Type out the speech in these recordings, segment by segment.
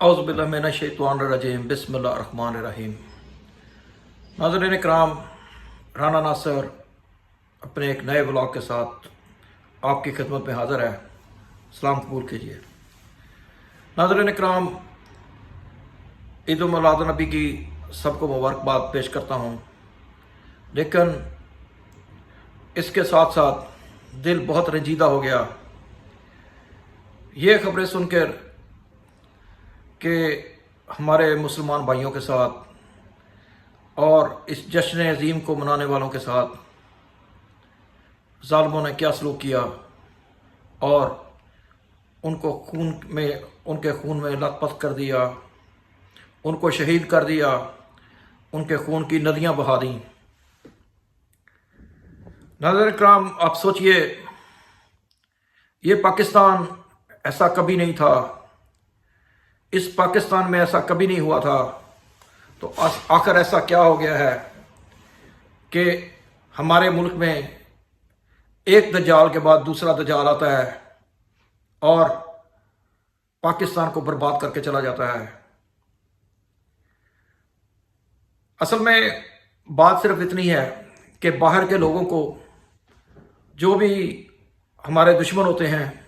औज़ु बिल्लाहि मिनश्शैतानिर्रजीम बिस्मिल्लाहिर्रहमानिर्रहीम। नाज़रीन इकराम, राना नासिर अपने एक नए व्लॉग के साथ आपकी खिदमत में हाज़िर है। सलाम कबूल कीजिए। नाज़रीन इकराम, ईद उल मिलाद नबी की सबको मुबारकबाद पेश करता हूँ, लेकिन इसके साथ साथ दिल बहुत रंजीदा हो गया ये खबरें सुनकर कि हमारे मुसलमान भाइयों के साथ और इस जश्न अज़ीम को मनाने वालों के साथ ज़ालिमों ने क्या सलूक किया और उनको उनके खून में लथपथ कर दिया, उनको शहीद कर दिया, उनके खून की नदियां बहा दी। नाज़रीन इकराम, आप सोचिए, ये पाकिस्तान ऐसा कभी नहीं था, इस पाकिस्तान में ऐसा कभी नहीं हुआ था। तो आखिर ऐसा क्या हो गया है कि हमारे मुल्क में एक दज्जाल के बाद दूसरा दज्जाल आता है और पाकिस्तान को बर्बाद करके चला जाता है। असल में बात सिर्फ इतनी है कि बाहर के लोगों को, जो भी हमारे दुश्मन होते हैं,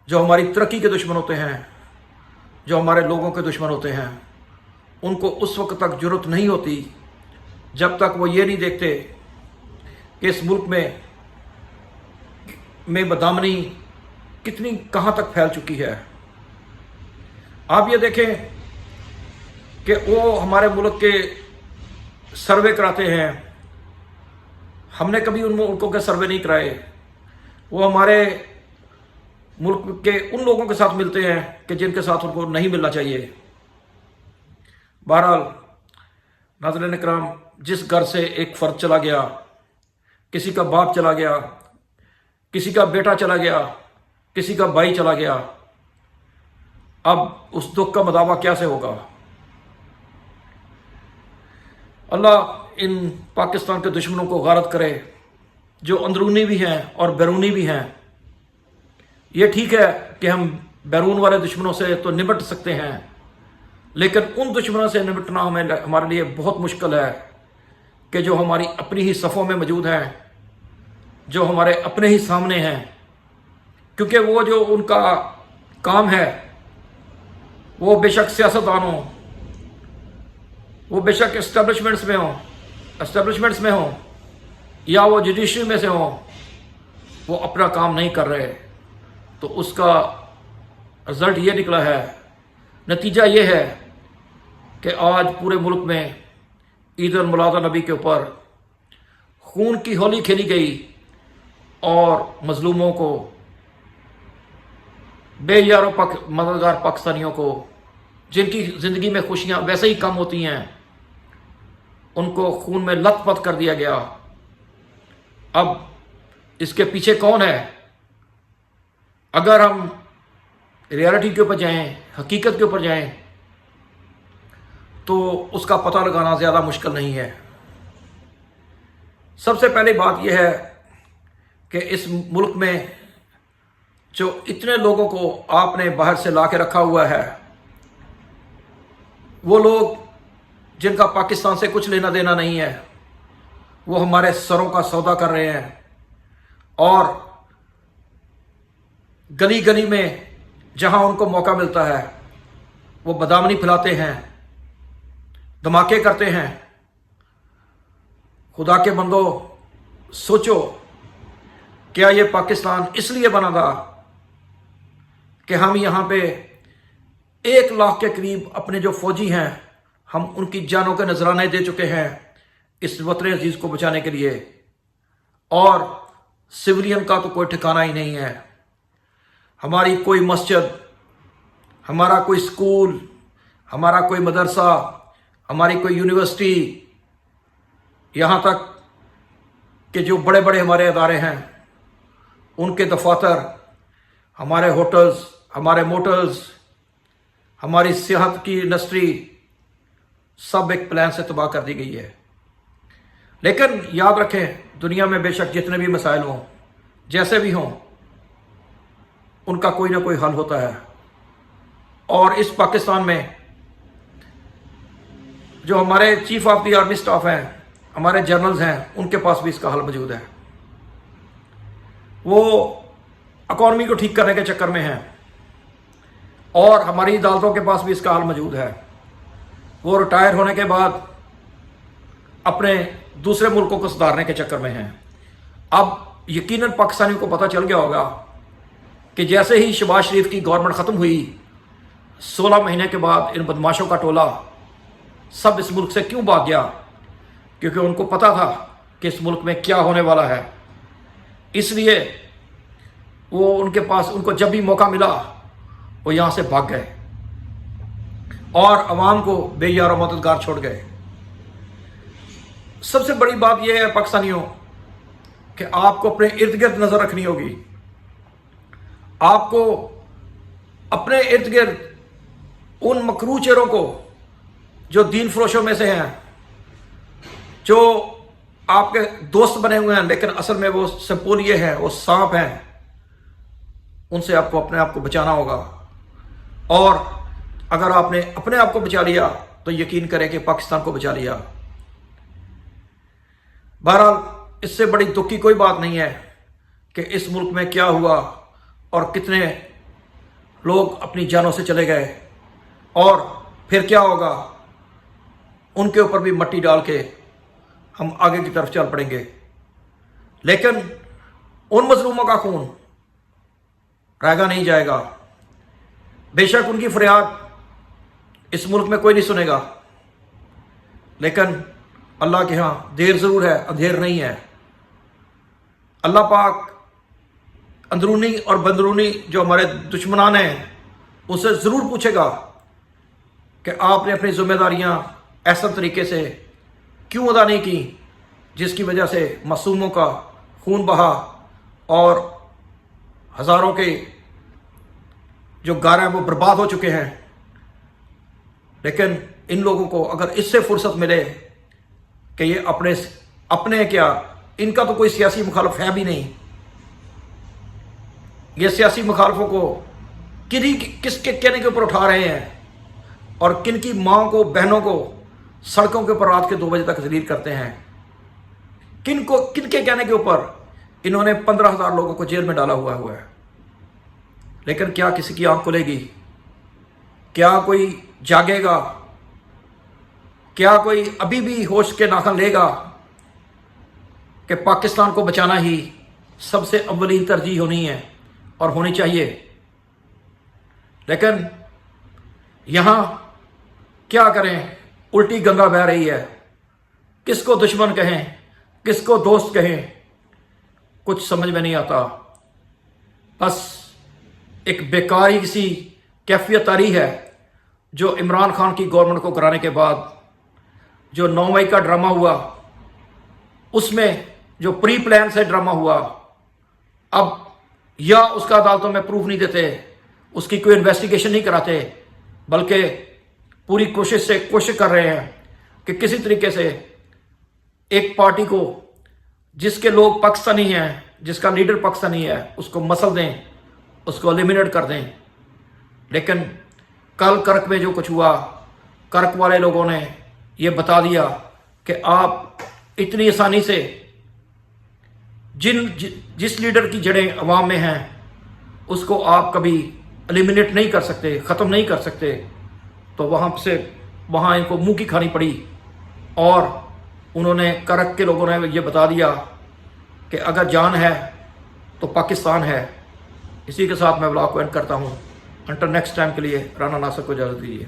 जो हमारी तरक्की के दुश्मन होते हैं, जो हमारे लोगों के दुश्मन होते हैं, उनको उस वक्त तक जरूरत नहीं होती जब तक वो ये नहीं देखते कि इस मुल्क में बदआमनी कितनी कहाँ तक फैल चुकी है। आप ये देखें कि वो हमारे मुल्क के सर्वे कराते हैं, हमने कभी उन मुल्कों के सर्वे नहीं कराए। वो हमारे मुल्क के उन लोगों के साथ मिलते हैं कि जिनके साथ उनको नहीं मिलना चाहिए। बहरहाल नाज़रीन इकराम, जिस घर से एक फ़र्द चला गया, किसी का बाप चला गया, किसी का बेटा चला गया, किसी का भाई चला गया, अब उस दुख का मदावा कैसे होगा। अल्लाह इन पाकिस्तान के दुश्मनों को गारत करे, जो अंदरूनी भी हैं और बैरूनी भी हैं। ये ठीक है कि हम बैरून वाले दुश्मनों से तो निपट सकते हैं, लेकिन उन दुश्मनों से निपटना हमारे लिए बहुत मुश्किल है कि जो हमारी अपनी ही सफ़ों में मौजूद हैं, जो हमारे अपने ही सामने हैं। क्योंकि वो जो उनका काम है, वो बेशक सियासतदान हो, वो बेशक एस्टेब्लिशमेंट्स में हो या वो जुडिशरी में से हो, वो अपना काम नहीं कर रहे। तो उसका रिज़ल्ट ये निकला है, नतीजा ये है कि आज पूरे मुल्क में ईद उल मिलाद नबी के ऊपर खून की होली खेली गई और मजलूमों को, बेयारों मददगार पाकिस्तानियों को, जिनकी ज़िंदगी में खुशियाँ वैसे ही कम होती हैं, उनको खून में लथपथ कर दिया गया। अब इसके पीछे कौन है? अगर हम रियलिटी के ऊपर जाएं, हकीकत के ऊपर जाएं, तो उसका पता लगाना ज़्यादा मुश्किल नहीं है। सबसे पहली बात यह है कि इस मुल्क में जो इतने लोगों को आपने बाहर से ला के रखा हुआ है, वो लोग जिनका पाकिस्तान से कुछ लेना देना नहीं है, वो हमारे सरों का सौदा कर रहे हैं और गली गली में जहां उनको मौका मिलता है वो बदआमनी फैलाते हैं, धमाके करते हैं। खुदा के बंदो, सोचो, क्या ये पाकिस्तान इसलिए बना था कि हम यहाँ पे 1 लाख के करीब अपने जो फौजी हैं, हम उनकी जानों के नजराने दे चुके हैं इस वतन अजीज को बचाने के लिए, और सिविलियन का तो कोई ठिकाना ही नहीं है। हमारी कोई मस्जिद, हमारा कोई स्कूल, हमारा कोई मदरसा, हमारी कोई यूनिवर्सिटी, यहाँ तक कि जो बड़े बड़े हमारे अदारे हैं, उनके दफातर, हमारे होटल्स, हमारे मोटर्स, हमारी सेहत की इंडस्ट्री, सब एक प्लान से तबाह कर दी गई है। लेकिन याद रखें, दुनिया में बेशक जितने भी मसाइल हों, जैसे भी हों, उनका कोई ना कोई हल होता है। اور اس پاکستان میں جو ہمارے chief of the army staff ہیں، ہمارے جنرلز ہیں، ان کے پاس بھی اس کا حل موجود ہے. وہ اکانومی کو ٹھیک کرنے کے چکر میں ہیں، اور ہماری عدالتوں کے پاس بھی اس کا حل موجود ہے. وہ ریٹائر ہونے کے بعد اپنے دوسرے ملکوں کو سدھارنے کے چکر میں ہیں. اب یقیناً پاکستانیوں کو پتہ چل گیا ہوگا کہ جیسے ہی شہباز شریف کی گورنمنٹ ختم ہوئی، 16 مہینے کے بعد ان بدماشوں کا ٹولہ سب اس ملک سے کیوں بھاگ گیا؟ کیونکہ ان کو پتہ تھا کہ اس ملک میں کیا ہونے والا ہے. اس لیے وہ ان کے پاس، ان کو جب بھی موقع ملا وہ یہاں سے بھاگ گئے اور عوام کو بے یار و مددگار چھوڑ گئے. سب سے بڑی بات یہ ہے پاکستانیوں کہ آپ کو اپنے ارد گرد نظر رکھنی ہوگی. آپ کو اپنے ارد گرد ان مکروہ چہروں کو جو دین فروشوں میں سے ہیں، جو آپ کے دوست بنے ہوئے ہیں لیکن اصل میں وہ سپولیے ہیں، وہ سانپ ہیں، ان سے آپ کو اپنے آپ کو بچانا ہوگا. اور اگر آپ نے اپنے آپ کو بچا لیا تو یقین کریں کہ پاکستان کو بچا لیا. بہرحال اس سے بڑی دکھ کی کوئی بات نہیں ہے کہ اس ملک میں کیا ہوا اور کتنے لوگ اپنی جانوں سے چلے گئے، اور پھر کیا ہوگا. ان کے اوپر بھی مٹی ڈال کے ہم آگے کی طرف چل پڑیں گے. لیکن ان مظلوموں کا خون رائگاں نہیں جائے گا. بے شک ان کی فریاد اس ملک میں کوئی نہیں سنے گا، لیکن اللہ کے ہاں دیر ضرور ہے، اندھیر نہیں ہے. اللہ پاک اندرونی اور بیرونی جو ہمارے دشمنان ہیں ان سے ضرور پوچھے گا کہ آپ نے اپنی ذمہ داریاں ایسا طریقے سے کیوں ادا نہیں کی جس کی وجہ سے معصوموں کا خون بہا اور ہزاروں کے جو گھر ہیں وہ برباد ہو چکے ہیں. لیکن ان لوگوں کو اگر اس سے فرصت ملے کہ یہ اپنے کیا، ان کا تو کوئی سیاسی مخالف ہے بھی نہیں، یہ سیاسی مخالفوں کو کس کے کہنے کے اوپر اٹھا رہے ہیں اور کن کی ماں کو، بہنوں کو سڑکوں کے اوپر رات کے 2 بجے تک ذلیل کرتے ہیں. کن کے کہنے کے اوپر انہوں نے 15,000 لوگوں کو جیل میں ڈالا ہوا ہے. لیکن کیا کسی کی آنکھ کھلے گی؟ کیا کوئی جاگے گا؟ کیا کوئی ابھی بھی ہوش کے ناخن لے گا کہ پاکستان کو بچانا ہی سب سے اولین ترجیح ہونی ہے اور ہونی چاہیے؟ لیکن یہاں کیا کریں، الٹی گنگا بہہ رہی ہے. کس کو دشمن کہیں، کس کو دوست کہیں، کچھ سمجھ میں نہیں آتا. بس ایک بیکاری سی کیفیت آ رہی ہے جو عمران خان کی گورنمنٹ کو گرانے کے بعد جو 9 مئی کا ڈرامہ ہوا، اس میں جو پری پلان سے ڈرامہ ہوا، اب یا اس کا عدالتوں میں پروف نہیں دیتے، اس کی کوئی انویسٹیگیشن نہیں کراتے، بلکہ پوری کوشش کر رہے ہیں کہ کسی طریقے سے ایک پارٹی کو جس کے لوگ پاکستانی ہیں، جس کا لیڈر پاکستانی ہے، اس کو مسل دیں، اس کو ایلیمینیٹ کر دیں. لیکن کل کرک میں جو کچھ ہوا، کرک والے لوگوں نے یہ بتا دیا کہ آپ اتنی آسانی سے جس لیڈر کی جڑیں عوام میں ہیں اس کو آپ کبھی ایلیمینیٹ نہیں کر سکتے، ختم نہیں کر سکتے. تو وہاں ان کو منہ کی کھانی پڑی، اور انہوں نے کرک کے لوگوں نے یہ بتا دیا کہ اگر جان ہے تو پاکستان ہے. اسی کے ساتھ میں بلاگ کو اینڈ کرتا ہوں. انٹر نیکسٹ ٹائم کے لیے رانا ناصر کو اجازت دیجیے.